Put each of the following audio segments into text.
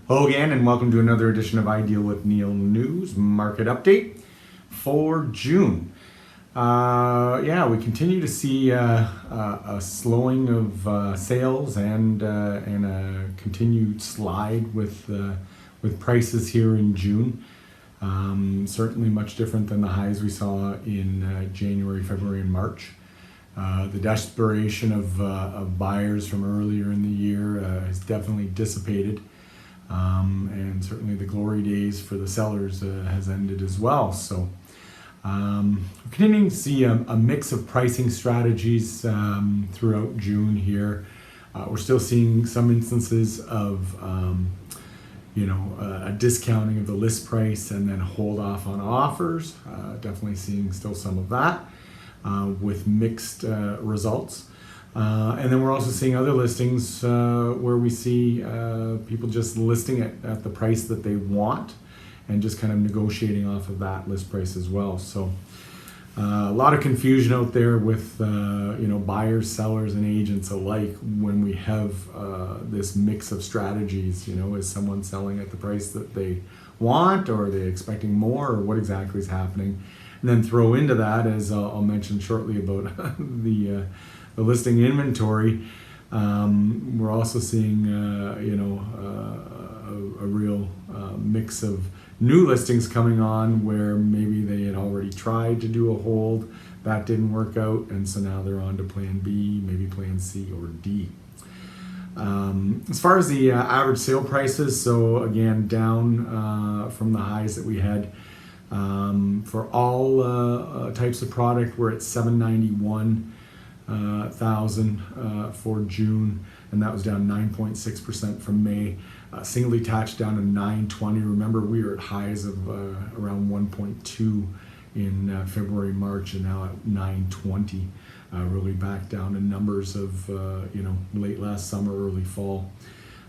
Hello again, and welcome to another edition of Ideal with Neil News Market Update for June. We continue to see a slowing of sales and a continued slide with prices here in June. Certainly much different than the highs we saw in January, February, and March. The desperation of buyers from earlier in the year has definitely dissipated. And certainly the glory days for the sellers has ended as well. So we're continuing to see a mix of pricing strategies throughout June here. We're still seeing some instances of a discounting of the list price and then hold off on offers. Definitely seeing still some of that with mixed results. And then we're also seeing other listings where we see people just listing it at the price that they want and just kind of negotiating off of that list price as well. So a lot of confusion out there with buyers, sellers, and agents alike when we have this mix of strategies. Is someone selling at the price that they want, or are they expecting more, or what exactly is happening? And then throw into that, as I'll mention shortly about the listing inventory, we're also seeing a real mix of new listings coming on where maybe they had already tried to do a hold, that didn't work out, and so now they're on to plan B, maybe plan C or D. As far as the average sale prices, so again down from the highs that we had for all types of product. We're at $791,000 for June, and that was down 9.6% from May. Single detached down to 920. Remember, we were at highs of around 1.2 in February, March, and now at 920. Really back down to numbers of late last summer, early fall,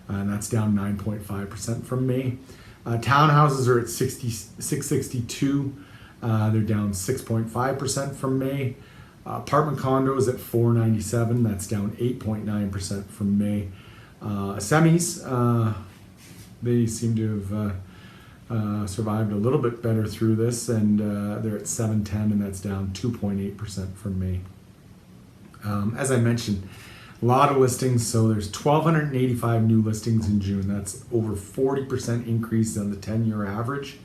and that's down 9.5% from May. Townhouses are at 662. They're down 6.5% from May. Apartment condos at 497. That's down 8.9% from May. Semis, they seem to have survived a little bit better through this, and they're at 710, and that's down 2.8% from May. As I mentioned, a lot of listings. So there's 1,285 new listings in June. That's over 40% increase on the 10-year average.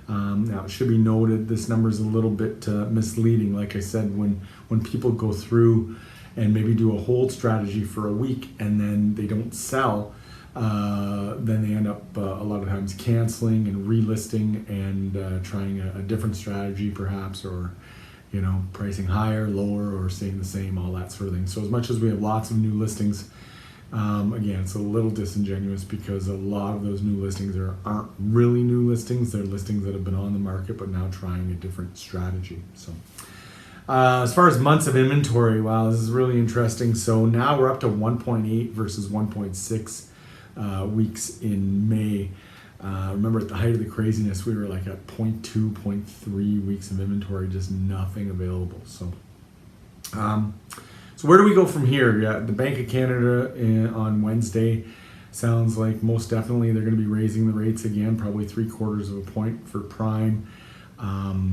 Now, it should be noted, this number is a little bit misleading. Like I said, when people go through and maybe do a hold strategy for a week and then they don't sell, then they end up a lot of times canceling and relisting and trying a different strategy perhaps, or pricing higher, lower, or staying the same, all that sort of thing. So as much as we have lots of new listings, again, it's a little disingenuous because a lot of those new listings aren't really new listings. They're listings that have been on the market but now trying a different strategy. So as far as months of inventory, wow, this is really interesting. So now we're up to 1.8 versus 1.6 weeks in May. Remember, at the height of the craziness, we were like at 0.2, 0.3 weeks of inventory, just nothing available. So where do we go from here? Yeah, the Bank of Canada on Wednesday sounds like most definitely they're going to be raising the rates again, probably 3/4 of a point for prime.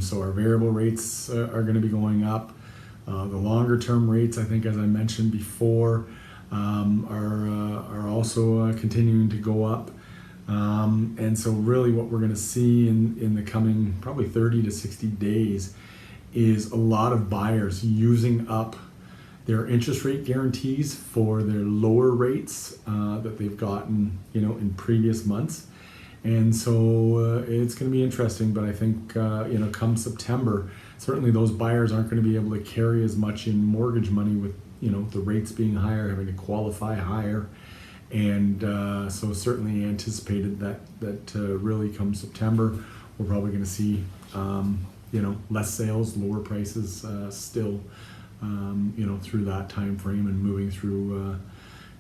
So our variable rates are going to be going up. The longer term rates, I think, as I mentioned before, are also continuing to go up. And so really what we're going to see in the coming probably 30 to 60 days is a lot of buyers using up their interest rate guarantees for their lower rates that they've gotten in previous months. And so it's going to be interesting, but I think come September, certainly those buyers aren't going to be able to carry as much in mortgage money with the rates being higher, having to qualify higher. And so certainly anticipated that really come September, we're probably going to see less sales, lower prices still through that time frame and moving through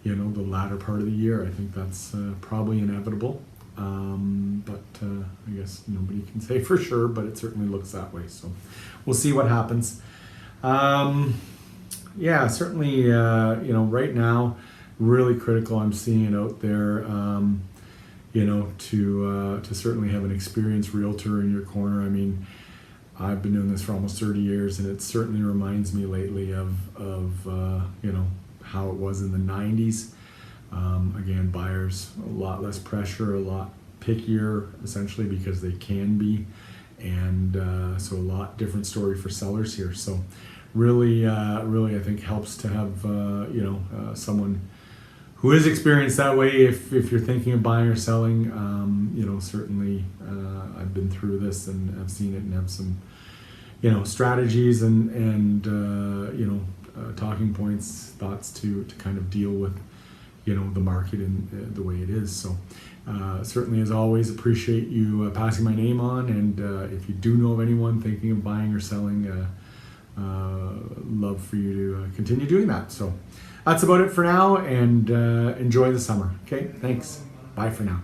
the latter part of the year. I think that's probably inevitable, but I guess nobody can say for sure, but it certainly looks that way. So we'll see what happens. Certainly right now, really critical. I'm seeing it out there. to certainly have an experienced realtor in your corner. I mean, I've been doing this for almost 30 years, and it certainly reminds me lately of how it was in the 90s. Again, buyers, a lot less pressure, a lot pickier, essentially, because they can be. And so a lot different story for sellers here. So really, I think helps to have, someone who is experienced that way if you're thinking of buying or selling. Certainly I've been through this and I've seen it and have some, strategies and talking points, thoughts to kind of deal with, the market and the way it is. So certainly, as always, appreciate you passing my name on. And if you do know of anyone thinking of buying or selling, love for you to continue doing that. So that's about it for now, and enjoy the summer. Okay, thanks. Bye for now.